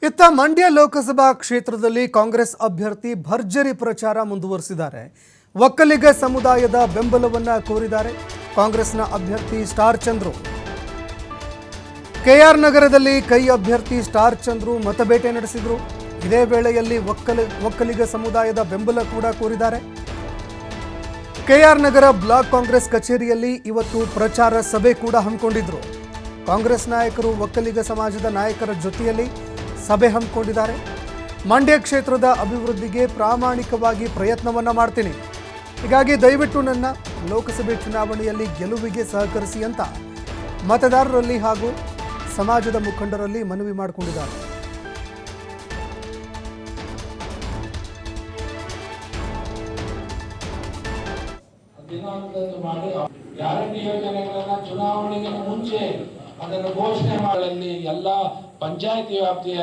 ಇತ್ತ ಮಂಡ್ಯ ಲೋಕಸಭಾ ಕ್ಷೇತ್ರದಲ್ಲಿ ಕಾಂಗ್ರೆಸ್ ಅಭ್ಯರ್ಥಿ ಭರ್ಜರಿ ಪ್ರಚಾರ ಮುಂದುವರಿಸಿದ್ದಾರೆ. ಒಕ್ಕಲಿಗ ಸಮುದಾಯದ ಬೆಂಬಲವನ್ನ ಕೋರಿದ್ದಾರೆ ಕಾಂಗ್ರೆಸ್ನ ಅಭ್ಯರ್ಥಿ ಸ್ಟಾರ್ ಚಂದ್ರು. ಕೆಆರ್ ನಗರದಲ್ಲಿ ಕೈ ಅಭ್ಯರ್ಥಿ ಸ್ಟಾರ್ ಚಂದ್ರು ಮತಬೇಟೆ ನಡೆಸಿದರು. ಇದೇ ವೇಳೆಯಲ್ಲಿ ಒಕ್ಕಲಿಗ ಸಮುದಾಯದ ಬೆಂಬಲ ಕೂಡ ಕೋರಿದ್ದಾರೆ. ಕೆಆರ್ ನಗರ ಬ್ಲಾಕ್ ಕಾಂಗ್ರೆಸ್ ಕಚೇರಿಯಲ್ಲಿ ಇವತ್ತು ಪ್ರಚಾರ ಸಭೆ ಕೂಡ ಹಮ್ಮಿಕೊಂಡಿದ್ರು. ಕಾಂಗ್ರೆಸ್ ನಾಯಕರು ಒಕ್ಕಲಿಗ ಸಮಾಜದ ನಾಯಕರ ಜೊತೆಯಲ್ಲಿ ಸಭೆ ಹಮ್ಮಿಕೊಂಡಿದ್ದಾರೆ. ಮಂಡ್ಯ ಕ್ಷೇತ್ರದ ಅಭಿವೃದ್ಧಿಗೆ ಪ್ರಾಮಾಣಿಕವಾಗಿ ಪ್ರಯತ್ನವನ್ನ ಮಾಡ್ತೀನಿ, ಹೀಗಾಗಿ ದಯವಿಟ್ಟು ನನ್ನ ಲೋಕಸಭೆ ಚುನಾವಣೆಯಲ್ಲಿ ಗೆಲುವಿಗೆ ಸಹಕರಿಸಿ ಅಂತ ಮತದಾರರಲ್ಲಿ ಹಾಗೂ ಸಮಾಜದ ಮುಖಂಡರಲ್ಲಿ ಮನವಿ ಮಾಡಿಕೊಂಡಿದ್ದಾರೆ. ಗ್ಯಾರಂಟಿ ಯೋಜನೆಗಳನ್ನ ಚುನಾವಣೆಗೆ ಮುಂಚೆ ಅದನ್ನು ಘೋಷಣೆ ಮಾಡಲಿ ಎಲ್ಲ ಪಂಚಾಯತಿ ವ್ಯಾಪ್ತಿಯ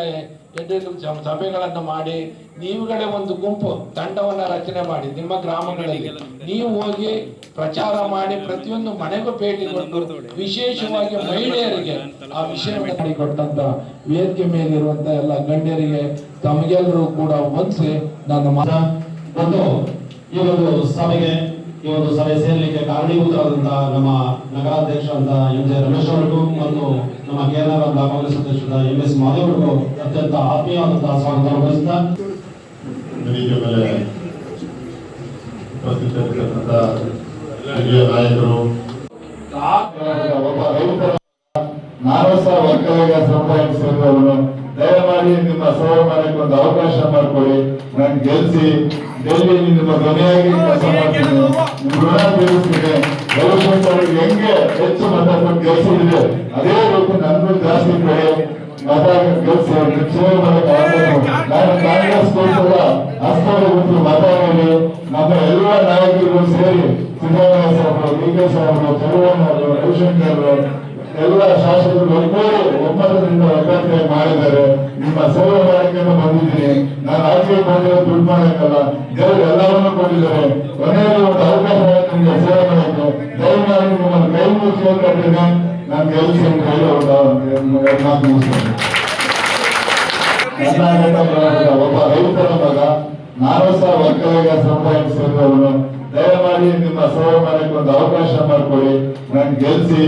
ಸಭೆಗಳನ್ನು ಮಾಡಿ ನೀವುಗಳೇ ಒಂದು ಗುಂಪು ತಂಡವನ್ನ ರಚನೆ ಮಾಡಿ ನಿಮ್ಮ ಗ್ರಾಮಗಳಲ್ಲಿ ನೀವು ಹೋಗಿ ಪ್ರಚಾರ ಮಾಡಿ ಪ್ರತಿಯೊಂದು ಮನೆಗೂ ಭೇಟಿ ಕೊಟ್ಟು ವಿಶೇಷವಾಗಿ ಮಹಿಳೆಯರಿಗೆ ಆ ವಿಷಯವನ್ನು ಮಾಡಿಕೊಟ್ಟಂತ ವೇದಿಕೆ ಮೇಲಿರುವಂತ ಎಲ್ಲ ಗಣ್ಯರಿಗೆ ತಮಗೆಲ್ಲರೂ ಕೂಡ ಹೊಂದಿಸಿ ನಾನು ಈ ಒಂದು ಸಭೆಗೆ ಈ ಒಂದು ಸಭೆ ಸೇರಲಿಕ್ಕೆ ಕಾರಣೀಭೂತರಾದಂತಹ ನಮ್ಮ ನಗರಾಧ್ಯಕ್ಷರಾದ ಎಂ.ಜೆ. ರಮೇಶ್ ಅವರಿಗೂ ಮತ್ತು ನಮ್ಮ ಕೆಆರ್ ಬ್ಲಾಕ್ ಕಾಂಗ್ರೆಸ್ ಅಧ್ಯಕ್ಷರಾದ ಎಂ.ಎಸ್. ಮಾದೇವ್ ಅವರಿಗೂ ಅತ್ಯಂತ ಆತ್ಮೀಯವಾದಂತಹ ಸ್ವಾಗತ ಬಯಸುತ್ತಾ ನಾಯಕರು ಒಬ್ಬ ರೈತರ ನಾನೂಸ ಒಕ್ಕಲಿಗ ಸಂಪಾದಿಸಿದವನು ದಯಮಾಡಿ ನಿಮ್ಮ ಸೇವೆ ಮಾಡಕ್ಕೆ ಒಂದು ಅವಕಾಶ ಮಾಡಿಕೊಡಿ. ನಾನು ಗೆಲ್ಸಿ ಡೆಲ್ಲಿ ನಿಮ್ಮ ಧ್ವನಿಯಾಗಿ ಕೆಲಸ ಮಾಡ್ತೀನಿ, ನಿಮ್ಮ ಋಣ ತೀರಿಸ್ತೀನಿ. ರವಿಶಂಕರ್ ಹೆಂಗೆ ಹೆಚ್ಚು ಮತ ಕೊಟ್ಟು ಗೆಲ್ಸಿದ್ರೆ ಅದೇ ರೀತಿ ನನ್ಗೂ ಜಾಸ್ತಿ ಕೊಡಿ, ಮತ ಗೆಲ್ಸಿ ಸೇವೆ ಮಾಡಕ್ಕೆ. ನಾನು ಕಾಂಗ್ರೆಸ್ ಪಕ್ಷದ ಹಸ್ತದ ಗುರುತು ಮತ ನೀಡಿ ನಮ್ಮ ಎಲ್ಲ ನಾಯಕರು ಸೇರಿ ಸಿದ್ದರಾಮಯ್ಯ ಸಾಹೇಬರು, ಡಿ.ಕೆ. ಸಾಹೇಬರು, ಚಲುವಣ್ಣವರು, ರವಿಶಂಕರ್ ಎಲ್ಲ ಶಾಸಕರು ಒಬ್ಬರು ಒಮ್ಮತದಿಂದ ಒಗ್ಗಟ್ಟೆ ಮಾಡಿದ್ದಾರೆ. ನಿಮ್ಮ ಸೇವೆ ಮಾಡಕ್ಕೆ ಬಂದಿದ್ದೀನಿ. ನಾನು ಆಚೆಗೆ ಬಂದಿರೋ ದುಡ್ಡು ಮಾಡಕ್ಕಲ್ಲ, ದೇವರು ಎಲ್ಲವನ್ನೂ ಕೊಟ್ಟಿದ್ದಾರೆ. ಕೊನೆಯಲ್ಲಿ ಒಂದು ಅವಕಾಶ ನಿಮಗೆ ಸೇವೆ ಮಾಡಕ್ಕೆ ದಯಮಾಡಿ ನಿಮ್ಮನ್ನು ಕೈ ಮುಚ್ಚಿ ಕಟ್ಟಿದ್ದೀನಿ. ನಾನು ಗೆಲ್ಲಿಸಿ ಕೈ ಮಾತು ಮುಗಿಸ್ತೇನೆ. ಕರ್ನಾಟಕ ಒಬ್ಬ ರೈತರ ಮಗ ನಾನೂಸ ಒಕ್ಕಲಿಗ ಸಂಪಾದಿಸಿದವನು ದಯಮಾಡಿ ನಿಮ್ಮ ಸೇವೆ ಮಾಡಕ್ಕೆ ಒಂದು ಅವಕಾಶ ಮಾಡಿಕೊಡಿ. ನಾನು ಗೆಲ್ಸಿ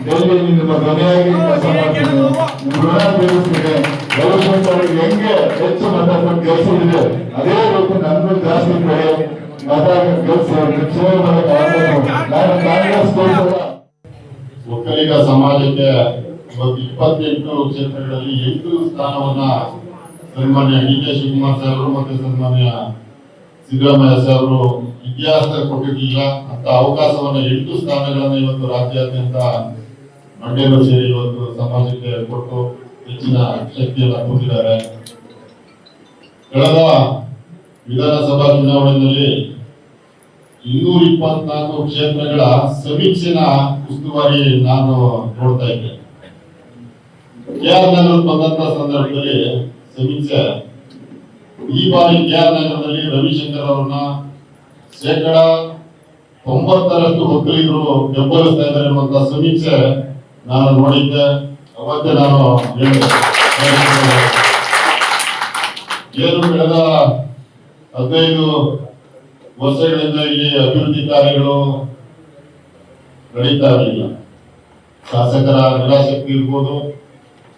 ಡೆಲ್ಲಿ ನಿಮ್ಮ ಧ್ವನಿಯಾಗಿ ಕೆಲಸ ಮಾಡ್ತೀನಿ, ನಿಮ್ಮ ಋಣ ತೀರಿಸ್ತೀನಿ. ರವಿಶಂಕರ್ ಹೆಂಗೆ ಹೆಚ್ಚು ಮತ ಕೊಟ್ಟು ಗೆಲ್ಸಿದ್ರೆ ಅದೇ ರೀತಿ ನನ್ಗೂ ಜಾಸ್ತಿ ಕೊಡಿ, ಮತ ಗೆಲ್ಸಿ ಸೇವೆ ಮಾಡಕ್ಕೆ. ನಾನು ಕಾಂಗ್ರೆಸ್ ಪಕ್ಷದ ಒಕ್ಕಲಿಗ ಸಮಾಜಕ್ಕೆ 28 ಕ್ಷೇತ್ರಗಳಲ್ಲಿ 8 ಸ್ಥಾನವನ್ನ ಸನ್ಮಾನ್ಯ ಡಿ.ಕೆ. ಶಿವಕುಮಾರ್ ಸಾಹೇಬರು ಮತ್ತು ಸನ್ಮಾನ್ಯ ಸಿದ್ದರಾಮಯ್ಯ ಸಾಹೇಬರು ಇತಿಹಾಸದಲ್ಲಿ ಕೊಟ್ಟಿರಲಿಲ್ಲ ಅಂತ ಅವಕಾಶವನ್ನ 8 ಸ್ಥಾನಗಳನ್ನ ಇವತ್ತು ರಾಜ್ಯಾದ್ಯಂತ ಮಂಡ್ಯರು ಸೇರಿ ಇವತ್ತು ಸಮಾಜಕ್ಕೆ ಕೊಟ್ಟು ಹೆಚ್ಚಿನ ಶಕ್ತಿಯನ್ನ ತುಂಬಿದ್ದಾರೆ. ಕಳೆದ ವಿಧಾನಸಭಾ ಚುನಾವಣೆಯಲ್ಲಿ 224 ಕ್ಷೇತ್ರಗಳ ಸಮೀಕ್ಷೆನ ಉಸ್ತುವಾರಿ ನಾನು ನೋಡ್ತಾ ಇದ್ದೆ. ಕೆಆರ್ ನಗರ ಬಂದಂತ ಸಂದರ್ಭದಲ್ಲಿ ಸಮೀಕ್ಷೆ ಈ ಬಾರಿ ಕೆಆರ್ ನಗರದಲ್ಲಿ ರವಿಶಂಕರ್ ಅವರನ್ನ 90% ಒಕ್ಕಲಿಗರು ಬೆಂಬಲಿಸ್ತಾ ಇದ್ದಾರೆ ಎನ್ನುವಂತ ಸಮೀಕ್ಷೆ ನಾನು ನೋಡಿದ್ದೆ. ಅವತ್ತೇ ನಾನು ಏನು ಕಳೆದ 15 ವರ್ಷಗಳಿಂದ ಇಲ್ಲಿ ಅಭಿವೃದ್ಧಿ ಕಾರ್ಯಗಳು ನಡೀತಾ ಇರಲಿಲ್ಲ. ಶಾಸಕರ ನಿರಾಸಕ್ತಿ ಇರ್ಬೋದು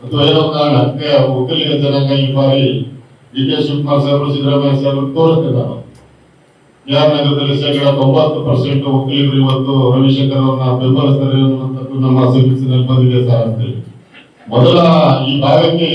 ಅಥವಾ ಏನೋ ಕಾರಣಕ್ಕೆ ಒಕ್ಕಲಿಗ ಜನಾಂಗ ಈ ಬಾರಿ ಡಿ.ಕೆ. ಶಿವಕುಮಾರ್ ಸಾಹೇಬರು, ಸಿದ್ದರಾಮಯ್ಯ ಸಾಹೇಬರು ತೋರಿಸ್ತಾರೆ. ನಾನು ಕೆಆರ್ ನಗರದಲ್ಲಿ 90% ಒಕ್ಕಲಿಗರು ಇವತ್ತು ರವಿಶಂಕರ್ ಅವರನ್ನ ಬೆಂಬಲಿಸ್ತಾರೆ ಅನ್ನುವಂಥದ್ದು ನಮ್ಮ ಸಮೀಕ್ಷೆಯಲ್ಲಿ ಬಂದಿದೆ ಸರ್. ಮೊದಲ ಈ ಭಾಗಕ್ಕೆ